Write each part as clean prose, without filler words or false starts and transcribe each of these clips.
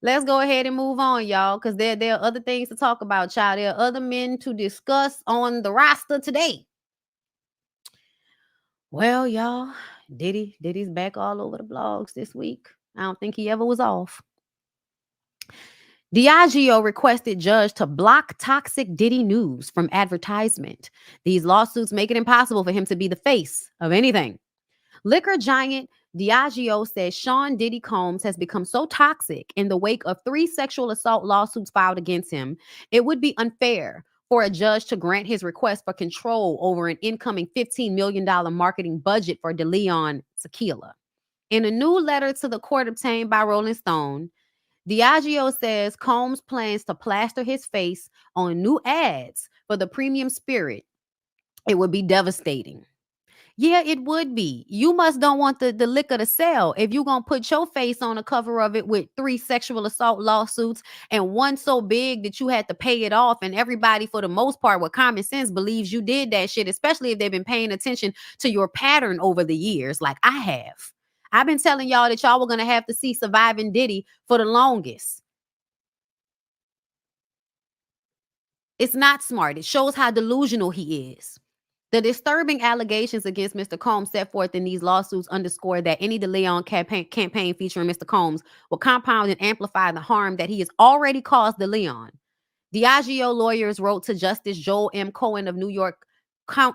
Let's go ahead and move on, y'all, because there are other things to talk about, child. There are other men to discuss on the roster today. Well, y'all, Diddy's back all over the blogs this week. I don't think he ever was off. Diageo requested judge to block toxic Diddy news from advertisement. These lawsuits make it impossible for him to be the face of anything. Liquor giant Diageo says Sean Diddy Combs has become so toxic in the wake of 3 sexual assault lawsuits filed against him, it would be unfair for a judge to grant his request for control over an incoming $15 million marketing budget for DeLeon Tequila. In a new letter to the court obtained by Rolling Stone, Diageo says Combs plans to plaster his face on new ads for the premium spirit. It would be devastating. Yeah, it would be. You must don't want the liquor to sell if you're going to put your face on the cover of it with 3 sexual assault lawsuits and one so big that you had to pay it off. And everybody, for the most part, with common sense, believes you did that shit, especially if they've been paying attention to your pattern over the years, like I have. I've been telling y'all that y'all were going to have to see Surviving Diddy for the longest. It's not smart. It shows how delusional he is. The disturbing allegations against Mr. Combs set forth in these lawsuits underscore that any DeLeon campaign featuring Mr. Combs will compound and amplify the harm that he has already caused DeLeon. Diageo lawyers wrote to Justice Joel M. Cohen of New York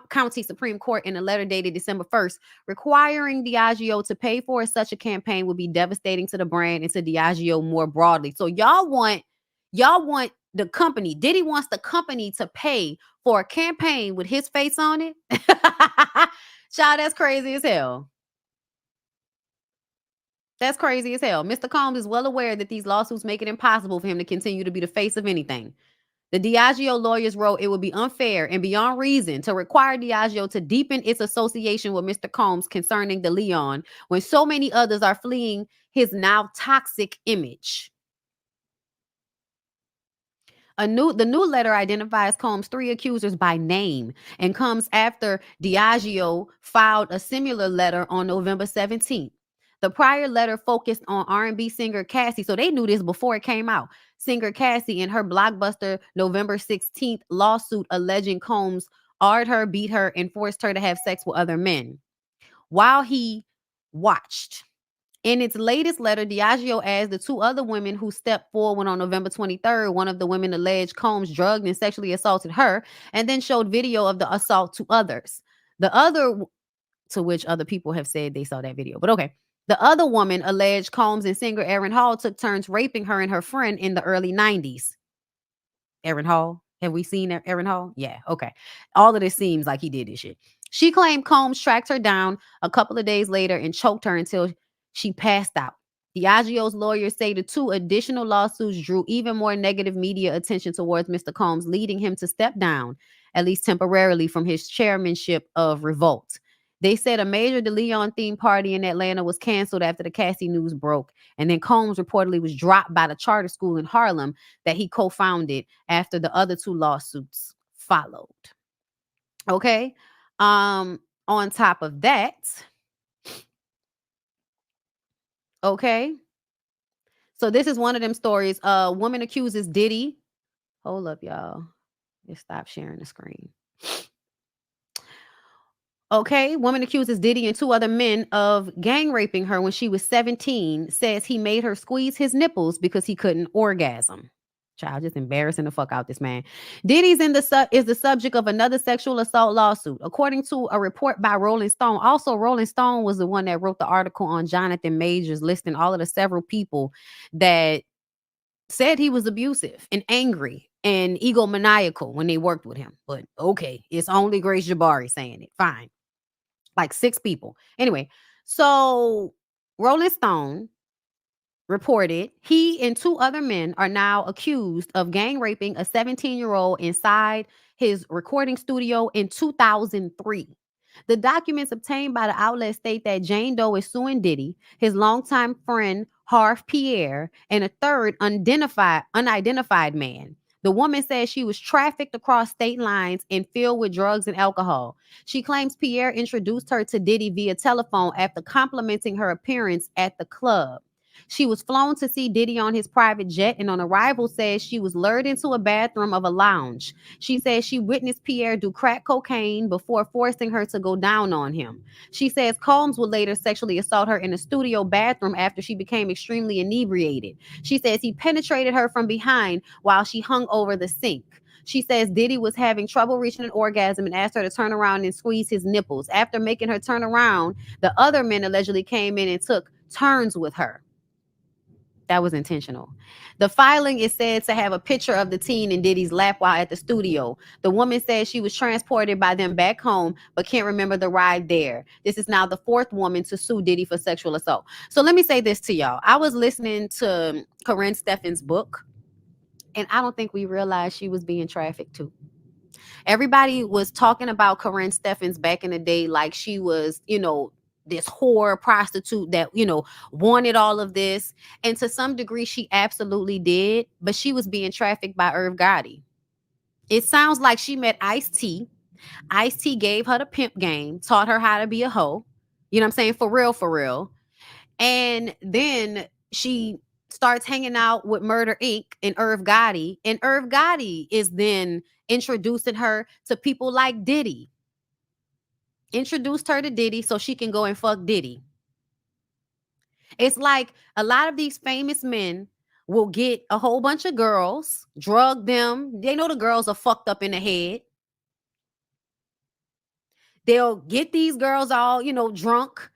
County Supreme Court in a letter dated December 1st, requiring Diageo to pay for such a campaign would be devastating to the brand and to Diageo more broadly. So y'all want the company, Diddy wants the company to pay for a campaign with his face on it? Child, that's crazy as hell. That's crazy as hell. Mr. Combs is well aware that these lawsuits make it impossible for him to continue to be the face of anything. The Diageo lawyers wrote it would be unfair and beyond reason to require Diageo to deepen its association with Mr. Combs concerning DeLeon when so many others are fleeing his now toxic image. The new letter identifies Combs' 3 accusers by name and comes after Diageo filed a similar letter on November 17th. The prior letter focused on R&B singer Cassie, so they knew this before it came out. Singer Cassie in her blockbuster November 16th lawsuit alleging Combs ard her, beat her, and forced her to have sex with other men while he watched. In its latest letter, Diageo asked the 2 other women who stepped forward on November 23rd. One of the women alleged Combs drugged and sexually assaulted her and then showed video of the assault to others. The other, to which other people have said they saw that video, but okay. The other woman alleged Combs and singer Aaron Hall took turns raping her and her friend in the early 90s. Aaron Hall? Have we seen Aaron Hall? Yeah, okay. All of this seems like he did this shit. She claimed Combs tracked her down a couple of days later and choked her until she passed out. Diageo's lawyers say the 2 additional lawsuits drew even more negative media attention towards Mr. Combs, leading him to step down, at least temporarily, from his chairmanship of Revolt. They said a major DeLeon themed party in Atlanta was canceled after the Cassie news broke, and then Combs reportedly was dropped by the charter school in Harlem that he co-founded after the other 2 lawsuits followed. Okay. On top of that, okay. So this is one of them stories. A woman accuses Diddy. Hold up, y'all. Just stop sharing the screen. Okay, woman accuses Diddy and 2 other men of gang raping her when she was 17, says he made her squeeze his nipples because he couldn't orgasm. Child, just embarrassing the fuck out this man. Diddy's is the subject of another sexual assault lawsuit. According to a report by Rolling Stone. Also, Rolling Stone was the one that wrote the article on Jonathan Majors listing all of the several people that said he was abusive and angry and egomaniacal when they worked with him. But okay, it's only Grace Jabari saying it. Fine. Like 6 people. Anyway, so Rolling Stone reported he and 2 other men are now accused of gang raping a 17-year-old inside his recording studio in 2003. The documents obtained by the outlet state that Jane Doe is suing Diddy, his longtime friend Harv Pierre, and a third unidentified man. The woman says she was trafficked across state lines and filled with drugs and alcohol. She claims Pierre introduced her to Diddy via telephone after complimenting her appearance at the club. She was flown to see Diddy on his private jet, and on arrival says she was lured into a bathroom of a lounge. She says she witnessed Pierre do crack cocaine before forcing her to go down on him. She says Combs would later sexually assault her in a studio bathroom after she became extremely inebriated. She says he penetrated her from behind while she hung over the sink. She says Diddy was having trouble reaching an orgasm and asked her to turn around and squeeze his nipples. After making her turn around, the other men allegedly came in and took turns with her. That was intentional. The filing is said to have a picture of the teen in Diddy's lap while at the studio. The woman says she was transported by them back home, but can't remember the ride there. This is now the fourth woman to sue Diddy for sexual assault. So let me say this to y'all. I was listening to Corinne Steffen's book, and I don't think we realized she was being trafficked too. Everybody was talking about Corinne Steffens back in the day like she was, this whore prostitute that, wanted all of this. And to some degree, she absolutely did. But she was being trafficked by Irv Gotti. It sounds like she met Ice-T. Ice-T gave her the pimp game, taught her how to be a hoe. You know what I'm saying? For real, for real. And then she starts hanging out with Murder Inc. and Irv Gotti. And Irv Gotti is then introducing her to people like Diddy. Introduced her to Diddy so she can go and fuck Diddy. It's like a lot of these famous men will get a whole bunch of girls, drug them. They know the girls are fucked up in the head. They'll get these girls all, drunk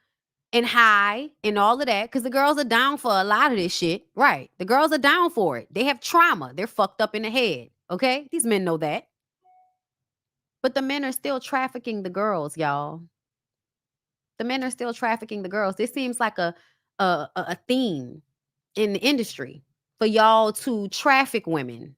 and high and all of that, because the girls are down for a lot of this shit. Right. The girls are down for it. They have trauma. They're fucked up in the head. Okay. These men know that. But the men are still trafficking the girls, y'all. The men are still trafficking the girls. This seems like a theme in the industry for y'all to traffic women.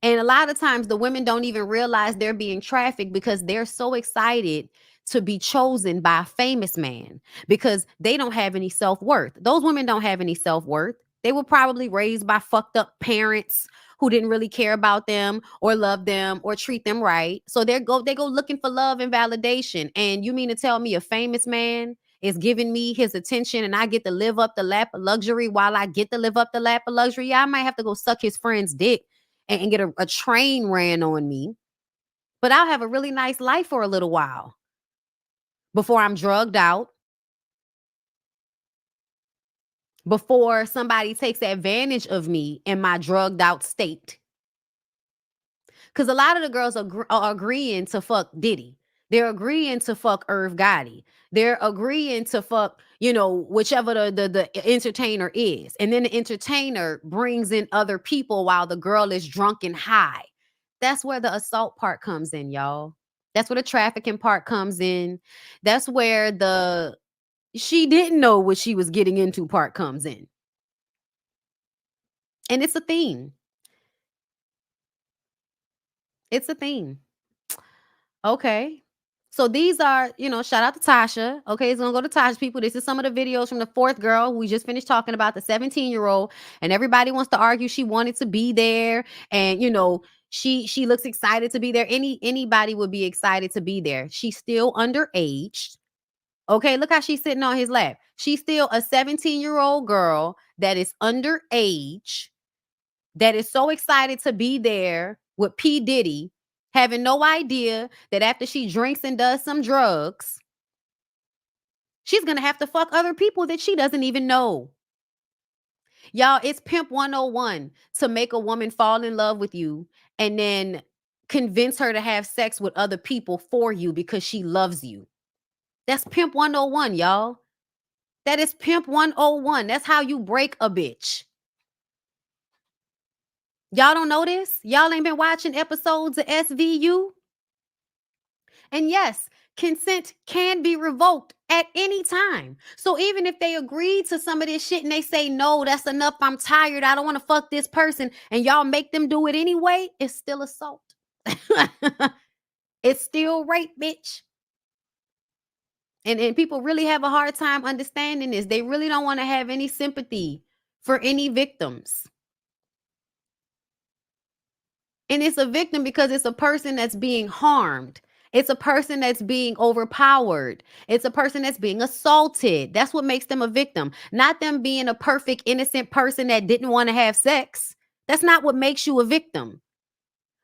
And a lot of times the women don't even realize they're being trafficked because they're so excited to be chosen by a famous man because they don't have any self-worth. Those women don't have any self-worth. They were probably raised by fucked up parents who didn't really care about them or love them or treat them right. So they go looking for love and validation. And you mean to tell me a famous man is giving me his attention and I get to live up the lap of luxury while I get to live up the lap of luxury? Yeah, I might have to go suck his friend's dick and get a train ran on me. But I'll have a really nice life for a little while before I'm drugged out, before somebody takes advantage of me in my drugged out state. Because a lot of the girls are agreeing to fuck Diddy. They're agreeing to fuck Irv Gotti. They're agreeing to fuck, whichever the entertainer is. And then the entertainer brings in other people while the girl is drunk and high. That's where the assault part comes in, y'all. That's where the trafficking part comes in. That's where the she didn't know what she was getting into part comes in. And it's a theme. It's a theme. Okay. So these are, shout out to Tasha. Okay, it's gonna go to Tasha, people. This is some of the videos from the fourth girl we just finished talking about, the 17-year-old. And everybody wants to argue she wanted to be there. And she looks excited to be there. Anybody would be excited to be there. She's still underage. Okay, look how she's sitting on his lap. She's still a 17-year-old girl that is underage, that is so excited to be there with P. Diddy, having no idea that after she drinks and does some drugs, she's going to have to fuck other people that she doesn't even know. Y'all, it's Pimp 101 to make a woman fall in love with you and then convince her to have sex with other people for you because she loves you. That's Pimp 101, y'all. That is Pimp 101. That's how you break a bitch. Y'all don't know this? Y'all ain't been watching episodes of SVU? And yes, consent can be revoked at any time. So even if they agree to some of this shit and they say, no, that's enough, I'm tired, I don't want to fuck this person, and y'all make them do it anyway, it's still assault. It's still rape, bitch. And people really have a hard time understanding this. They really don't want to have any sympathy for any victims. And it's a victim because it's a person that's being harmed. It's a person that's being overpowered. It's a person that's being assaulted. That's what makes them a victim, not them being a perfect, innocent person that didn't want to have sex. That's not what makes you a victim.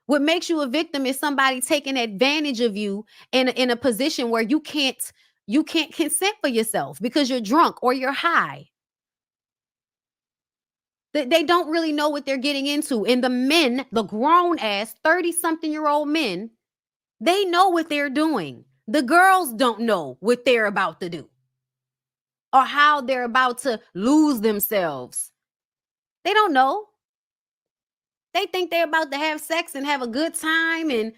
What makes you a victim is somebody taking advantage of you in a position where you can't consent for yourself because you're drunk or you're high. They don't really know what they're getting into. And the men, the grown ass 30-something-year-old men, they know what they're doing. The girls don't know what they're about to do or how they're about to lose themselves. They don't know. They think they're about to have sex and have a good time, and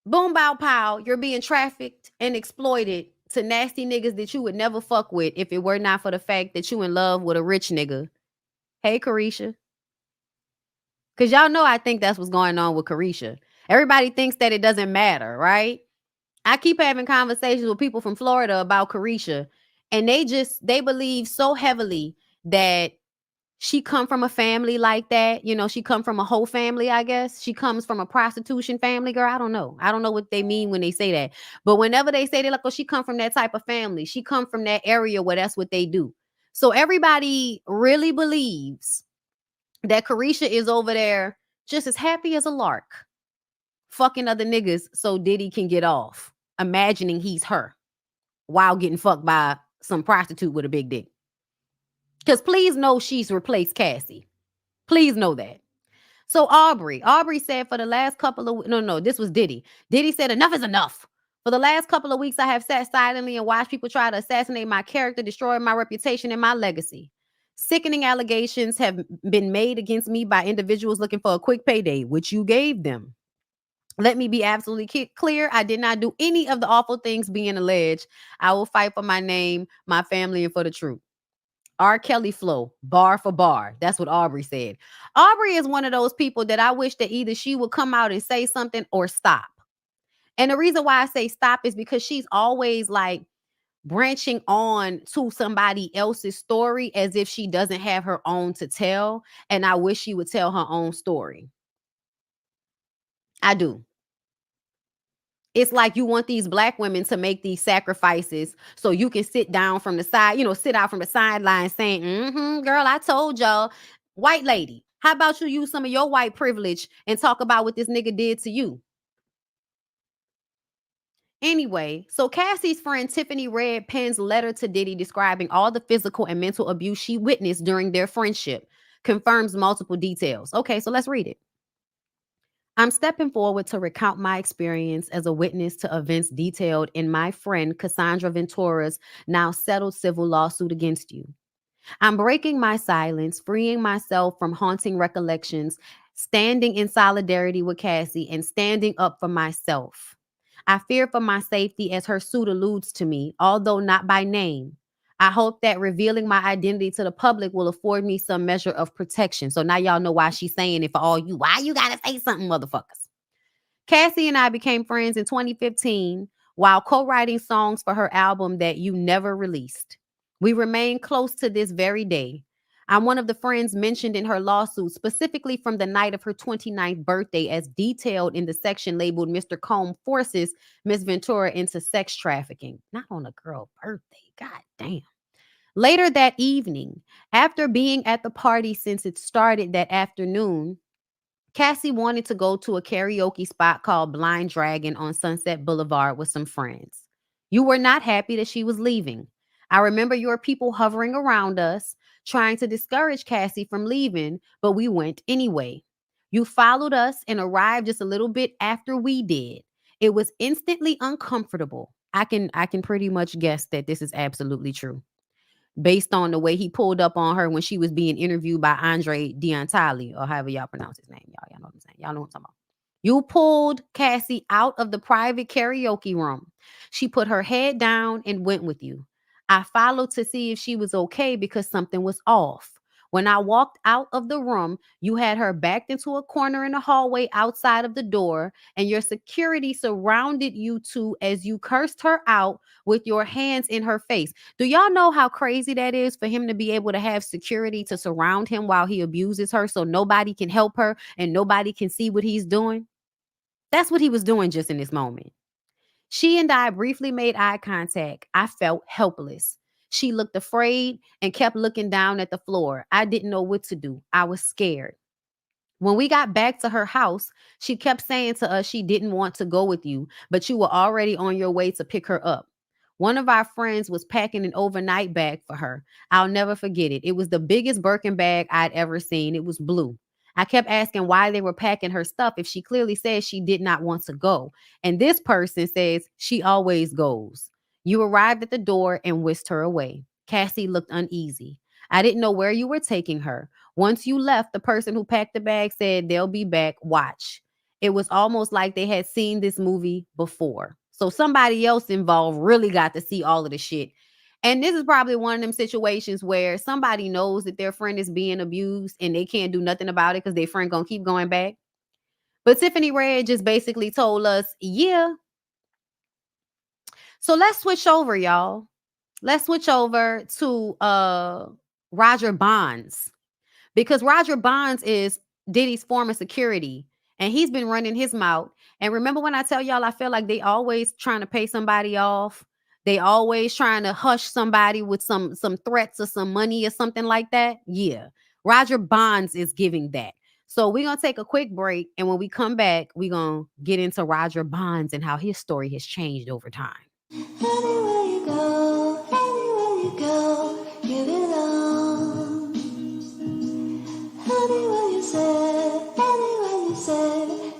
boom, bow, pow, you're being trafficked and exploited to nasty niggas that you would never fuck with if it were not for the fact that you in love with a rich nigga. Hey, Carisha. Because y'all know I think that's what's going on with Carisha. Everybody thinks that it doesn't matter, right? I keep having conversations with people from Florida about Carisha, and they believe so heavily that she come from a family like that. You know, she come from a whole family, I guess. She comes from a prostitution family, girl. I don't know. I don't know what they mean when they say that. But whenever they say, they're like, oh, she come from that type of family. She come from that area where that's what they do. So everybody really believes that Carisha is over there just as happy as a lark, fucking other niggas so Diddy can get off, imagining he's her while getting fucked by some prostitute with a big dick. Because please know she's replaced Cassie. Please know that. So Aubrey said for the last couple of no, this was Diddy. Diddy said enough is enough. For the last couple of weeks, I have sat silently and watched people try to assassinate my character, destroy my reputation and my legacy. Sickening allegations have been made against me by individuals looking for a quick payday, which you gave them. Let me be absolutely clear. I did not do any of the awful things being alleged. I will fight for my name, my family, and for the truth. R. Kelly flow, bar for bar. That's what Aubrey said. Aubrey is one of those people that I wish that either she would come out and say something or stop. And the reason why I say stop is because she's always like branching on to somebody else's story as if she doesn't have her own to tell. And I wish she would tell her own story. I do. It's like you want these black women to make these sacrifices so you can sit down from the side, sit out from the sideline saying, girl, I told y'all. White lady, how about you use some of your white privilege and talk about what this nigga did to you? Anyway, so Cassie's friend Tiffany read Penn's letter to Diddy describing all the physical and mental abuse she witnessed during their friendship. Confirms multiple details. Okay, so let's read it. I'm stepping forward to recount my experience as a witness to events detailed in my friend Cassandra Ventura's now settled civil lawsuit against you. I'm breaking my silence, freeing myself from haunting recollections, standing in solidarity with Cassie, and standing up for myself. I fear for my safety as her suit alludes to me, although not by name. I hope that revealing my identity to the public will afford me some measure of protection. So now y'all know why she's saying it for all you. Why you gotta say something, motherfuckers? Cassie and I became friends in 2015 while co-writing songs for her album that you never released. We remain close to this very day. I'm one of the friends mentioned in her lawsuit, specifically from the night of her 29th birthday, as detailed in the section labeled Mr. Combe Forces Miss Ventura into sex trafficking. Not on a girl birthday. God damn. Later that evening, after being at the party since it started that afternoon, Cassie wanted to go to a karaoke spot called Blind Dragon on Sunset Boulevard with some friends. You were not happy that she was leaving. I remember your people hovering around us, trying to discourage Cassie from leaving, but we went anyway. You followed us and arrived just a little bit after we did. It was instantly uncomfortable. I can pretty much guess that this is absolutely true, based on the way he pulled up on her when she was being interviewed by Andre Diontali, or however y'all pronounce his name. Y'all know what I'm saying. Y'all know what I'm talking about. You pulled Cassie out of the private karaoke room. She put her head down and went with you. I followed to see if she was okay because something was off. When I walked out of the room, you had her backed into a corner in the hallway outside of the door, and your security surrounded you two as you cursed her out with your hands in her face. Do y'all know how crazy that is for him to be able to have security to surround him while he abuses her so nobody can help her and nobody can see what he's doing? That's what he was doing just in this moment. She and I briefly made eye contact. I felt helpless. She looked afraid and kept looking down at the floor. I didn't know what to do. I was scared. When we got back to her house, she kept saying to us she didn't want to go with you, but you were already on your way to pick her up. One of our friends was packing an overnight bag for her. I'll never forget it. It was the biggest Birkin bag I'd ever seen. It was blue. I kept asking why they were packing her stuff if she clearly said she did not want to go. And this person says she always goes. You arrived at the door and whisked her away. Cassie looked uneasy. I didn't know where you were taking her. Once you left, the person who packed the bag said they'll be back. Watch. It was almost like they had seen this movie before. So somebody else involved really got to see all of the shit. And this is probably one of them situations where somebody knows that their friend is being abused and they can't do nothing about it because their friend gonna keep going back. But Tiffany Red just basically told us, yeah. So let's switch over, y'all. Let's switch over to Roger Bonds. Because Roger Bonds is Diddy's former security and he's been running his mouth. And remember when I tell y'all, I feel like they always trying to pay somebody off. They always trying to hush somebody with some threats or some money or something like that. Yeah. Roger Bonds is giving that. So we're going to take a quick break. And when we come back, we're going to get into Roger Bonds and how his story has changed over time. Anywhere you go, you belong. Anywhere you say,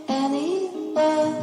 anywhere.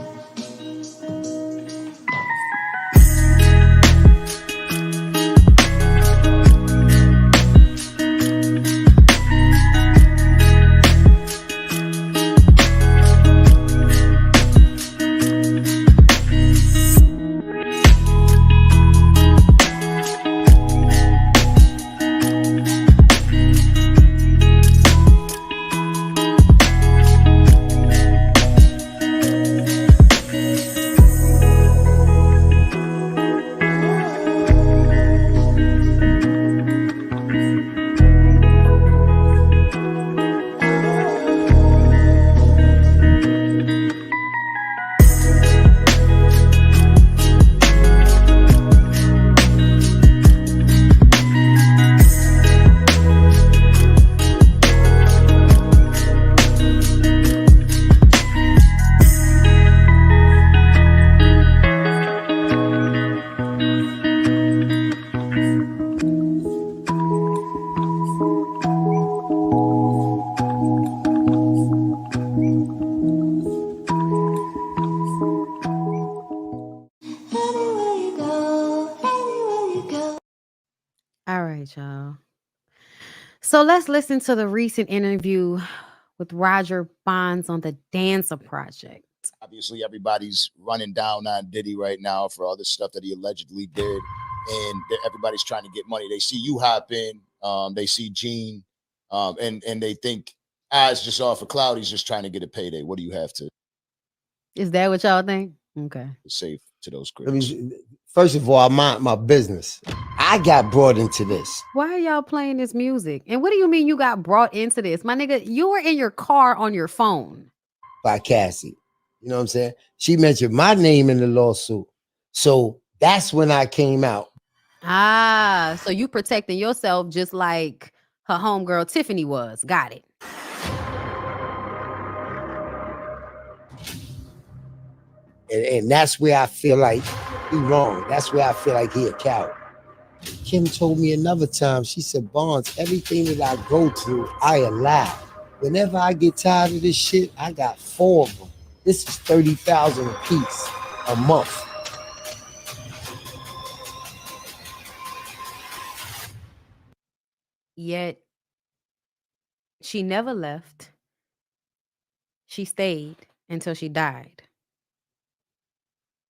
All right, y'all. So let's listen to the recent interview with Roger Bonds on the Dancer Project. Obviously, everybody's running down on Diddy right now for all the stuff that he allegedly did, and everybody's trying to get money. They see you hop in, they see Gene, and they think eyes just off a cloud. He's just trying to get a payday. What do you have to? Is that what y'all think? Okay. Say to those critics? First of all, I mind my business. I got brought into this. Why are y'all playing this music? And what do you mean you got brought into this? My nigga, you were in your car on your phone. By Cassie. You know what I'm saying? She mentioned my name in the lawsuit. So that's when I came out. Ah, so you protecting yourself just like her homegirl Tiffany was. Got it. And that's where I feel like he wrong. That's where I feel like he a coward. Kim told me another time, she said, Bonds, everything that I go through, I allow. Whenever I get tired of this shit, I got 4 of them. This is $30,000 a piece a month. Yet she never left. She stayed until she died.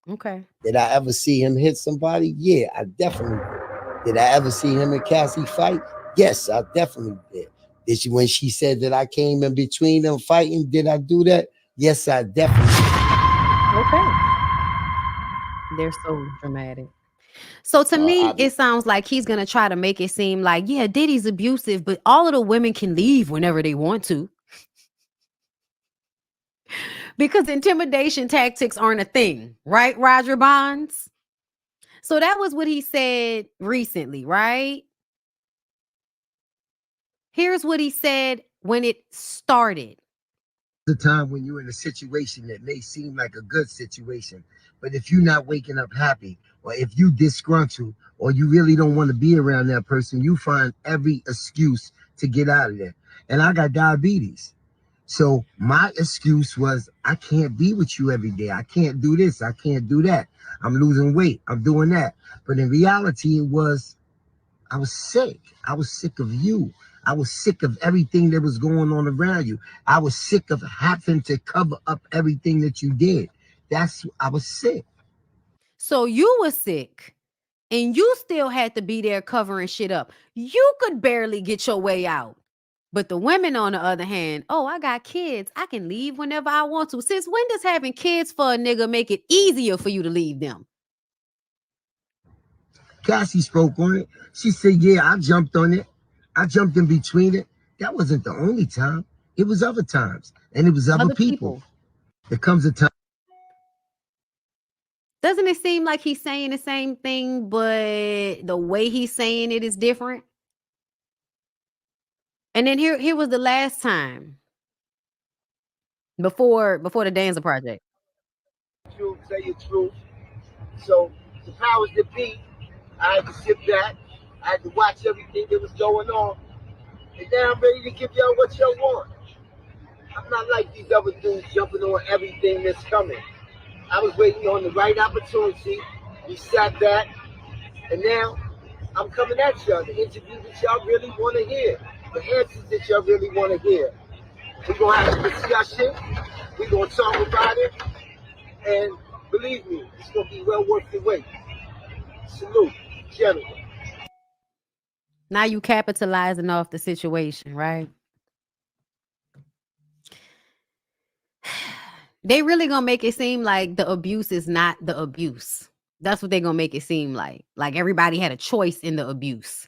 Okay. Did I ever see him hit somebody? Yeah, I definitely did. Did I ever see him and Cassie fight? Yes, I definitely did. Did she, when she said that I came in between them fighting, did I do that? Yes, I definitely did. Okay. They're so dramatic. So to me, it sounds like he's going to try to make it seem like, yeah, Diddy's abusive, but all of the women can leave whenever they want to. because intimidation tactics aren't a thing, right, Roger Bonds? So that was what he said recently, right? Here's what he said when it started. The time when you're in a situation that may seem like a good situation, but if you're not waking up happy, or if you disgruntled, or you really don't want to be around that person, you find every excuse to get out of there. And I got diabetes. So my excuse was, I can't be with you every day. I can't do this. I can't do that. I'm losing weight. I'm doing that. But in reality, it was, I was sick. I was sick of you. I was sick of everything that was going on around you. I was sick of having to cover up everything that you did. I was sick. So you were sick and you still had to be there covering shit up. You could barely get your way out. But the women, on the other hand, oh, I got kids. I can leave whenever I want to. Since when does having kids for a nigga make it easier for you to leave them? Cassie spoke on it. She said, yeah, I jumped on it. I jumped in between it. That wasn't the only time. It was other times. And it was other people. There comes a time. Doesn't it seem like he's saying the same thing, but the way he's saying it is different? And then here was the last time before the Danza Project. Truth, say your truth. So the powers that be, I had to sit back. I had to watch everything that was going on. And now I'm ready to give y'all what y'all want. I'm not like these other dudes jumping on everything that's coming. I was waiting on the right opportunity. We sat back, and now I'm coming at y'all. The interview that y'all really want to hear, the answers that y'all really want to hear. We're gonna have a discussion. We're gonna talk about it, and believe me, it's gonna be well worth the wait. Salute, gentlemen. Now you capitalizing off the situation, right? They really gonna make it seem like the abuse is not the abuse. That's what they're gonna make it seem like. Like everybody had a choice in the abuse.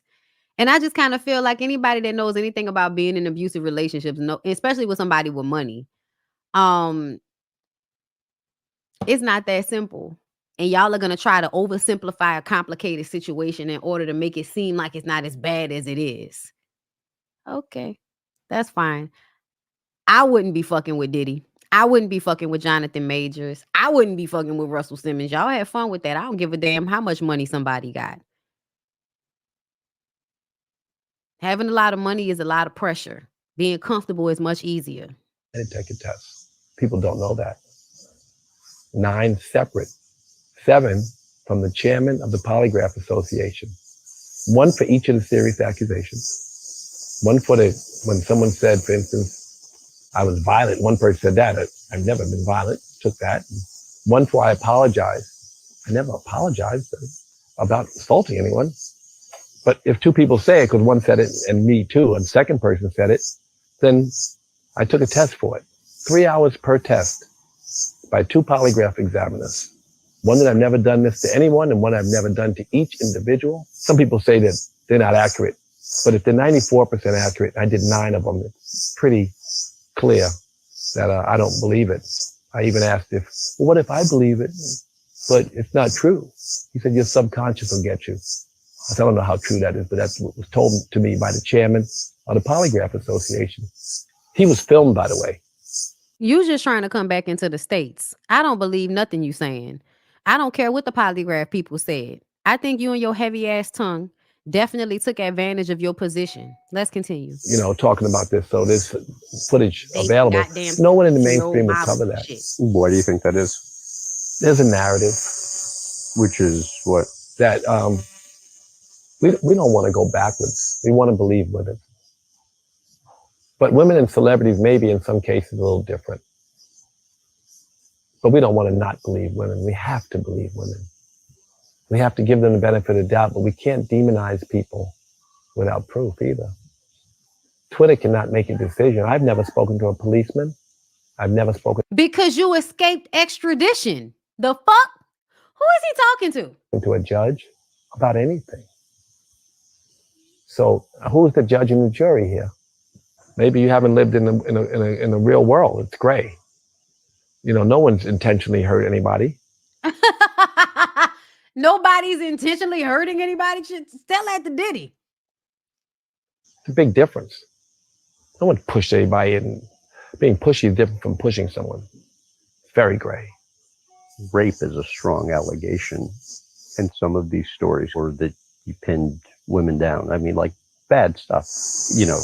And I just kind of feel like anybody that knows anything about being in abusive relationships, especially with somebody with money, it's not that simple. And y'all are gonna try to oversimplify a complicated situation in order to make it seem like it's not as bad as it is. Okay, that's fine. I wouldn't be fucking with Diddy. I wouldn't be fucking with Jonathan Majors. I wouldn't be fucking with Russell Simmons. Y'all have fun with that. I don't give a damn how much money somebody got. Having a lot of money is a lot of pressure. Being comfortable is much easier. I didn't take a test. People don't know that. 9 separate. 7 from the chairman of the Polygraph Association. 1 for each of the serious accusations. 1 for when someone said, for instance, I was violent. One person said that. I've never been violent. Took that. 1 for I apologized. I never apologized about assaulting anyone. But if 2 people say it, because one said it and me too, and the second person said it, then I took a test for it. 3 hours per test by 2 polygraph examiners. One that I've never done this to anyone and one I've never done to each individual. Some people say that they're not accurate, but if they're 94% accurate, I did 9 of them. It's pretty clear that I don't believe it. I even asked what if I believe it, but it's not true? He said, your subconscious will get you. I don't know how true that is, but that's what was told to me by the chairman of the Polygraph Association. He was filmed, by the way. You just trying to come back into the States. I don't believe nothing you saying. I don't care what the polygraph people said. I think you and your heavy ass tongue definitely took advantage of your position. Let's continue. Talking about this. So there's footage available. No one in the mainstream would cover that. Shit. Why do you think that is? There's a narrative. Which is what? That we don't want to go backwards. We want to believe women. But women and celebrities may be in some cases a little different. But we don't want to not believe women. We have to believe women. We have to give them the benefit of the doubt, but we can't demonize people without proof either. Twitter cannot make a decision. I've never spoken to a policeman. I've never spoken Because you escaped extradition. The fuck? Who is he talking to a judge about anything. So who's the judge and the jury here? Maybe you haven't lived in the real world. It's gray. You know, no one's intentionally hurt anybody. Nobody's intentionally hurting anybody. Should tell that to Diddy. It's a big difference. No one pushed anybody, and being pushy is different from pushing someone. It's very gray. Rape is a strong allegation, and some of these stories were that you pinned women down. I mean, like bad stuff, you know,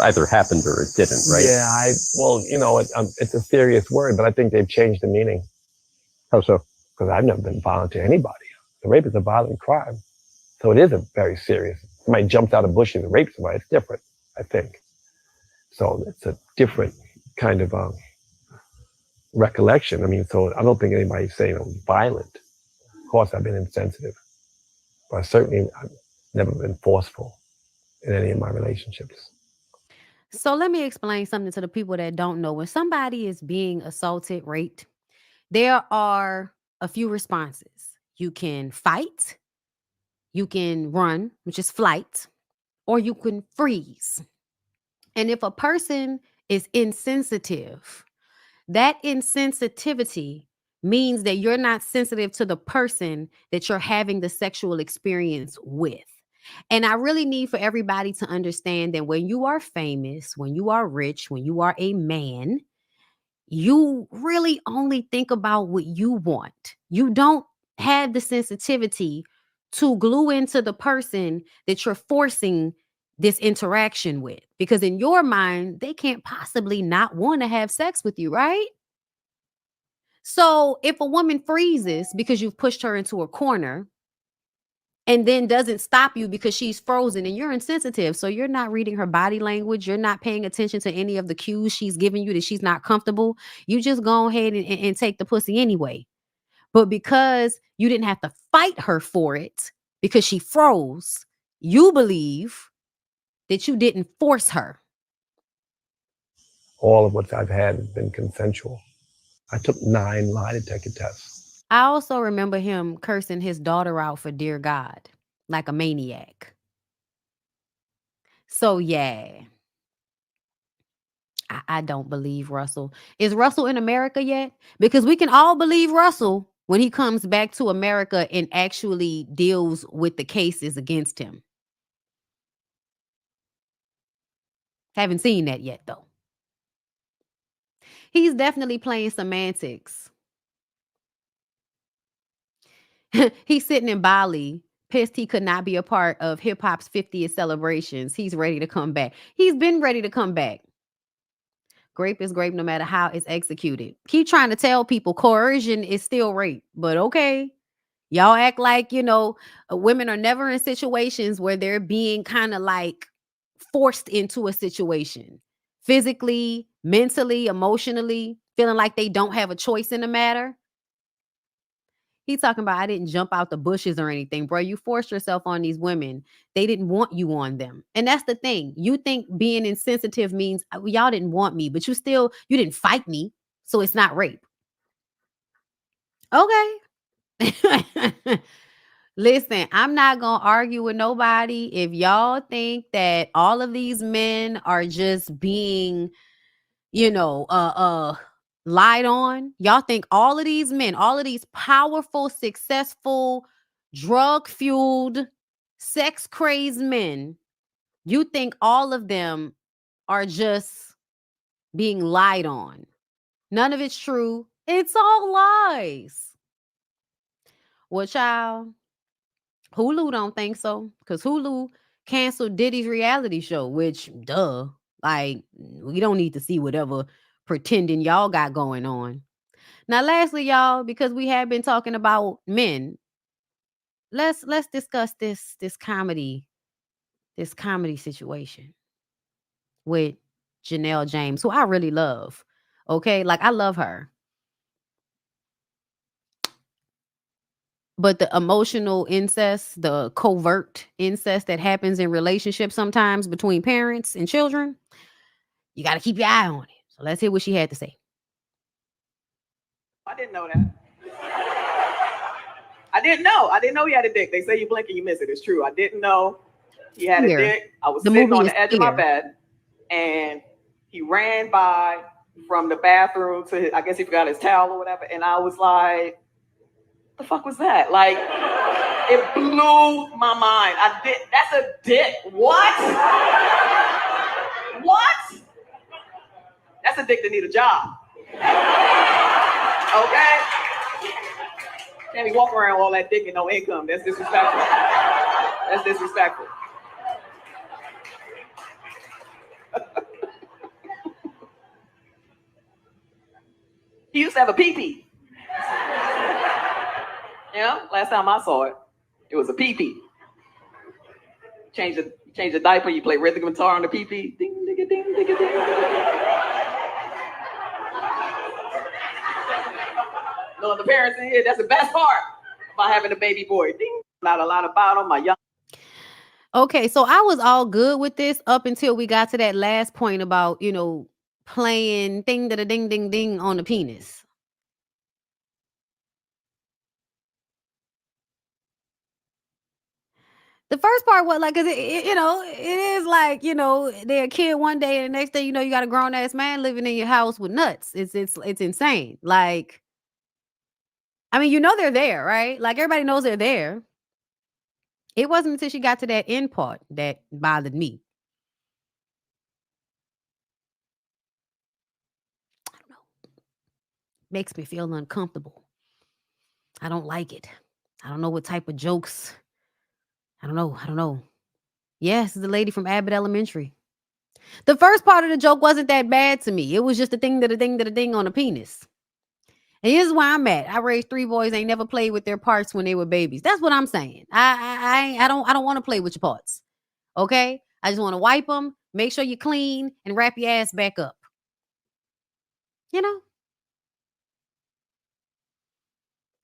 either happened or it didn't, right? Yeah, well, you know, it's a serious word, but I think they've changed the meaning. How so? Because I've never been violent to anybody. The rape is a violent crime. So it is a very serious. Somebody jumps out of bushes and rapes somebody. It's different, I think. So it's a different kind of recollection. I mean, so I don't think anybody's saying it was violent. Of course, I've been insensitive, but certainly I've never been forceful in any of my relationships. So let me explain something to the people that don't know. When somebody is being assaulted, raped, there are a few responses. You can fight, you can run, which is flight, or you can freeze. And if a person is insensitive, that insensitivity means that you're not sensitive to the person that you're having the sexual experience with. And I really need for everybody to understand that when you are famous, when you are rich, when you are a man, you really only think about what you want. You don't have the sensitivity to glue into the person that you're forcing this interaction with, because in your mind, they can't possibly not want to have sex with you, right? So if a woman freezes because you've pushed her into a corner and then doesn't stop you because she's frozen and you're insensitive, so you're not reading her body language, you're not paying attention to any of the cues she's giving you that she's not comfortable, you just go ahead and take the pussy anyway. But because you didn't have to fight her for it because she froze, you believe that you didn't force her. All of what I've had has been consensual. I took 9 lie detector tests. I also remember him cursing his daughter out for dear God, like a maniac. So yeah, I don't believe Russell. Is Russell in America yet? Because we can all believe Russell when he comes back to America and actually deals with the cases against him. Haven't seen that yet, though. He's definitely playing semantics. He's sitting in Bali, pissed he could not be a part of hip hop's 50th celebrations. He's ready to come back. He's been ready to come back. Grape is grape no matter how it's executed. Keep trying to tell people coercion is still rape, but okay. Y'all act like, women are never in situations where they're being kind of like forced into a situation physically, mentally, emotionally, feeling like they don't have a choice in the matter. He's talking about, I didn't jump out the bushes or anything, bro. You forced yourself on these women. They didn't want you on them. And that's the thing. You think being insensitive means y'all didn't want me, but you didn't fight me. So it's not rape. Okay. Listen, I'm not going to argue with nobody. If y'all think that all of these men are just being, lied on, y'all think all of these men, all of these powerful, successful, drug-fueled, sex-crazed men, you think all of them are just being lied on. None of it's true. It's all lies. Well, child, Hulu don't think so, because Hulu canceled Diddy's reality show, which, duh, like, we don't need to see whatever pretending y'all got going on. Now, lastly, y'all, because we have been talking about men, let's discuss this comedy situation with Janelle James, who I really love. Okay, like I love her. But the emotional incest, the covert incest that happens in relationships sometimes between parents and children, you got to keep your eye on it. So let's hear what she had to say. I didn't know that. I didn't know he had a dick. They say you blink and you miss it. It's true. I didn't know he had a dick. I was sitting on the edge of my bed and he ran by from the bathroom to I guess he forgot his towel or whatever. And I was like, the fuck was that? Like, it blew my mind. That's a dick. What? What? That's a dick that need a job. Okay? Can't be walking around with all that dick and no income. That's disrespectful. That's disrespectful. He used to have a pee-pee. Yeah, last time I saw it, it was a pee-pee. Change the diaper, you play rhythm guitar on the pee-pee. Ding, ding, ding, ding, ding, ding. No, the parents in here, that's the best part about having a baby boy. Ding. Not a lot about him, my young. Okay, so I was all good with this up until we got to that last point about, playing ding da ding ding ding on the penis. The first part was like, cause it is like, they're a kid one day and the next day, you got a grown ass man living in your house with nuts. It's insane. Like, I mean, they're there, right? Like everybody knows they're there. It wasn't until she got to that end part that bothered me. I don't know. Makes me feel uncomfortable. I don't like it. I don't know what type of jokes. I don't know. Yes, the lady from Abbott Elementary. The first part of the joke wasn't that bad to me. It was just a ding on a penis. And here's where I'm at. I raised 3 boys. Ain't never played with their parts when they were babies. That's what I'm saying. I don't want to play with your parts. Okay? I just want to wipe them, make sure you're clean, and wrap your ass back up.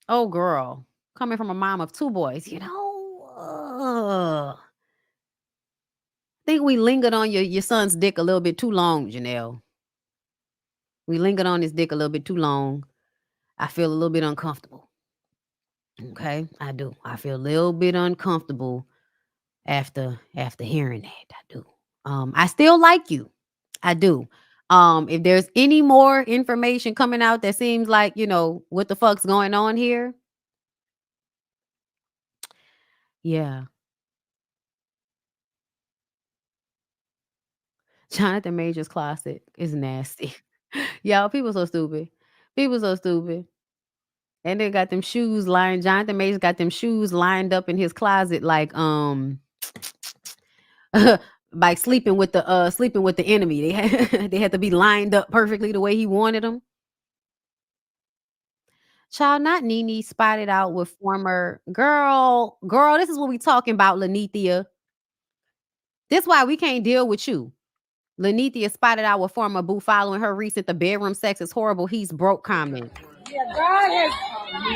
Oh, girl. Coming from a mom of 2 boys, I think we lingered on your son's dick a little bit too long, Janelle. We lingered on his dick a little bit too long. I feel a little bit uncomfortable. Okay, I do. I feel a little bit uncomfortable after hearing that. I do. I still like you. I do. If there's any more information coming out that seems like, what the fuck's going on here? Yeah. Jonathan Major's closet is nasty. Y'all, people so stupid. And they got them shoes lined. Jonathan Majors got them shoes lined up in his closet like by sleeping with the enemy. They had to be lined up perfectly the way he wanted them. Child, not Nene spotted out with former girl. This is what we talking about, Lanithia. This why we can't deal with you. Lanithia spotted out with former boo following her recent "the bedroom sex is horrible, he's broke" comment. Yeah, God has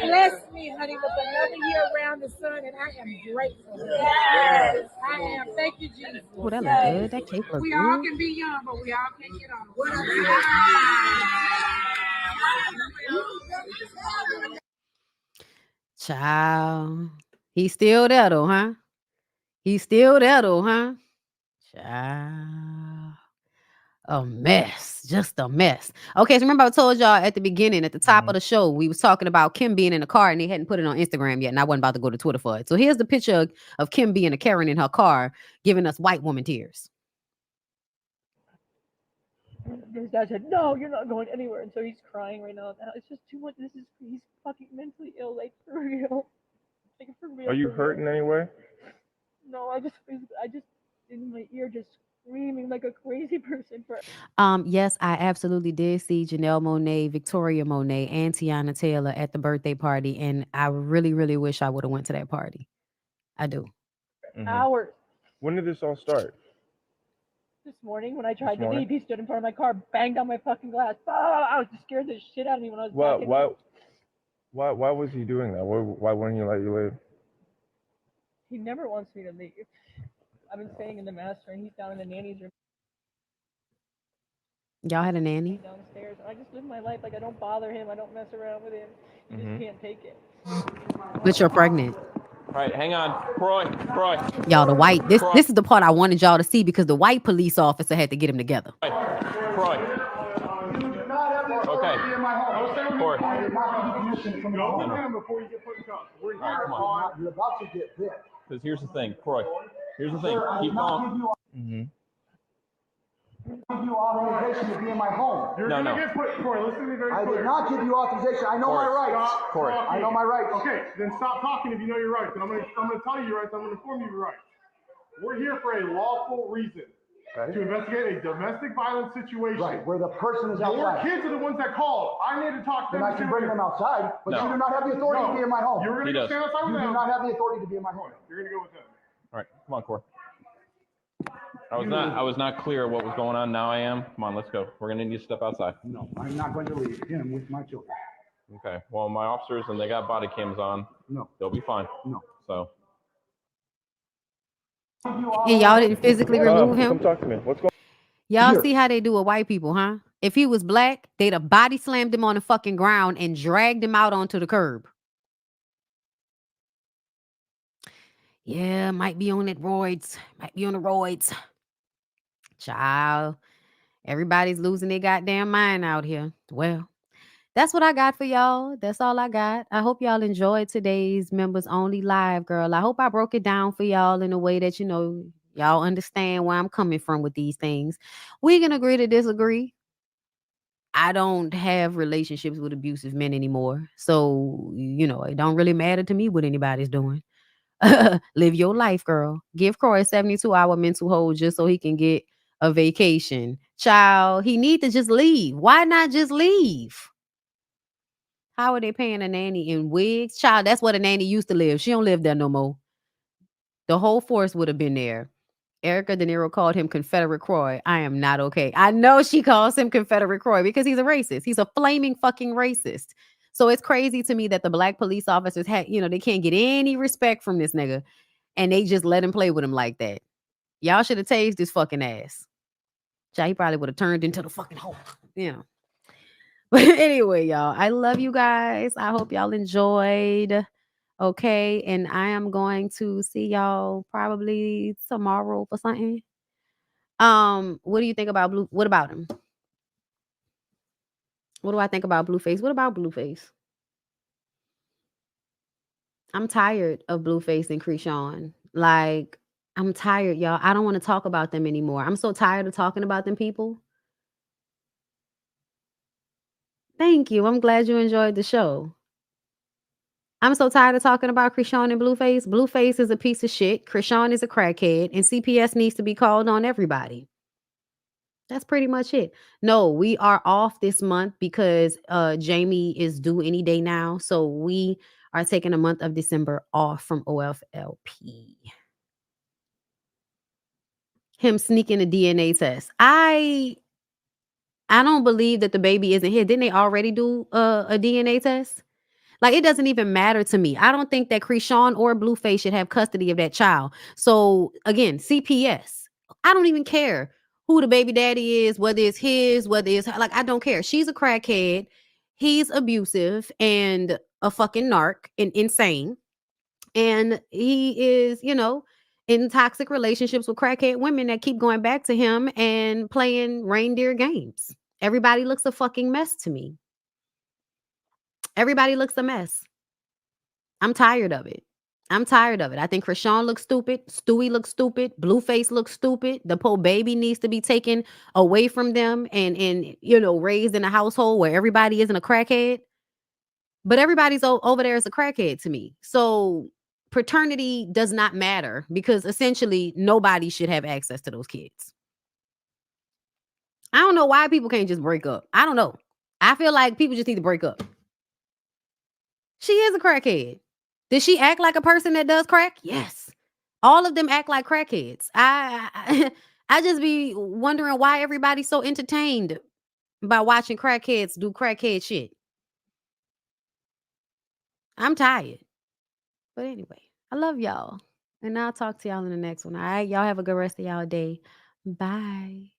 blessed me, honey, with another year around the sun, and I am grateful. Yes, I am. Thank you, Jesus. Oh, that look good. That cake look We good. all can be young, but we all can't get on. Child. He's still there though, huh? Child. A mess. Just a mess. Okay, so remember I told y'all at the beginning, at the top of the show, we was talking about Kim being in a car and they hadn't put it on Instagram yet, and I wasn't about to go to Twitter for it. So here's the picture of Kim being a Karen in her car, giving us white woman tears. His dad said, "No, you're not going anywhere," and so he's crying right now. It's just too much. He's fucking mentally ill, like for real. Like for real. Are you hurting anyway? No, I just in my ear just screaming like a crazy person. Yes, I absolutely did see Janelle Monáe, Victoria Monet, and Tiana Taylor at the birthday party, and I really, really wish I would have went to that party. I do. Hours. When did this all start? This morning when I tried to leave, he stood in front of my car, banged on my fucking glass. Oh, I was just scared the shit out of me when I was Why was he doing that? Why wouldn't he let you leave? He never wants me to leave. I've been staying in the master, and he's down in the nanny's room. Y'all had a nanny? Downstairs. I just live my life. Like, I don't bother him. I don't mess around with him. He just can't take it. But you're pregnant. All right, hang on. Croy. Y'all, the white, this is the part I wanted y'all to see because the white police officer had to get him together. Croy. Okay. Corey. I did not give you permission to come in my Go with home. him before you get put in cuffs. We're here Come on. You're about to get bit. Because here's the thing, Corey. Here's the thing. Sir, I Keep did not on. give you authorization to be in my home. You're gonna get put, Corey. Listen to me very I clear. did not give you authorization. I know my Corey, rights. stop talking. I know my rights. Okay, then stop talking if you know your rights. And I'm gonna tell you your rights. I'm gonna inform you of your rights. We're here for a lawful reason. Okay. To investigate a domestic violence situation. Right, where the person is Your outside. kids are the ones that called. I need to talk to them. Then I can bring them outside, but No. you do not have the authority to be in my home. You're He gonna does. stand outside You with do them. not have the authority to be in my home. You're gonna go with them. All right, come on, Corey. I was not clear what was going on. Now I am. Come on, let's go. We're gonna need you to step outside. No, I'm not going to leave him with my children. Okay. Well, my officers and they got body cams on. No. They'll be fine. No. So. And y'all didn't physically remove him? Come talk to me. What's going Y'all Here. see how they do with white people, huh? If he was black, they'd have body slammed him on the fucking ground and dragged him out onto the curb. Yeah, might be on that roids. Might be on the roids. Child. Everybody's losing their goddamn mind out here. Well, that's what I got for y'all. That's all I got. I hope y'all enjoyed today's members only live, girl. I hope I broke it down for y'all in a way that, y'all understand where I'm coming from with these things. We can agree to disagree. I don't have relationships with abusive men anymore. So, it don't really matter to me what anybody's doing. Live your life, girl. Give Croy a 72-hour mental hold just so he can get a vacation. Child, he need to just leave. Why not just leave? How are they paying a nanny in wigs? Child, that's where the nanny used to live. She don't live there no more. The whole force would have been there. Erica De Niro called him Confederate Croy. I am not okay. I know she calls him Confederate Croy because he's a racist. He's a flaming fucking racist. So it's crazy to me that the black police officers they can't get any respect from this nigga. And they just let him play with him like that. Y'all should have tased his fucking ass. Child, he probably would have turned into the fucking Hulk. But anyway, y'all, I love you guys. I hope y'all enjoyed. Okay, and I am going to see y'all probably tomorrow for something. What do you think about Blue? What about him? What do I think about Blueface? What about Blueface? I'm tired of Blueface and Krishan. Like, I'm tired, y'all. I don't want to talk about them anymore. I'm so tired of talking about them people. Thank you. I'm glad you enjoyed the show. I'm so tired of talking about Krishan and Blueface. Blueface is a piece of shit. Krishan is a crackhead. And CPS needs to be called on everybody. That's pretty much it. No, we are off this month because Jamie is due any day now. So we are taking a month of December off from OFLP. Him sneaking a DNA test. I don't believe that the baby isn't here. Didn't they already do a DNA test? Like, it doesn't even matter to me. I don't think that Krishan or Blueface should have custody of that child. So again, CPS. I don't even care who the baby daddy is, whether it's his, whether it's her. Like, I don't care. She's a crackhead. He's abusive and a fucking narc and insane. And he is, in toxic relationships with crackhead women that keep going back to him and playing reindeer games. Everybody looks a fucking mess to me. Everybody looks a mess. I'm tired of it. I think Krishan looks stupid. Stewie looks stupid. Blueface looks stupid. The poor baby needs to be taken away from them and raised in a household where everybody isn't a crackhead. But everybody's over there is a crackhead to me. So paternity does not matter because essentially nobody should have access to those kids. I don't know why people can't just break up. I don't know. I feel like people just need to break up. She is a crackhead. Does she act like a person that does crack? Yes. All of them act like crackheads. I just be wondering why everybody's so entertained by watching crackheads do crackhead shit. I'm tired. But anyway, I love y'all. And I'll talk to y'all in the next one. All right. Y'all have a good rest of y'all day. Bye.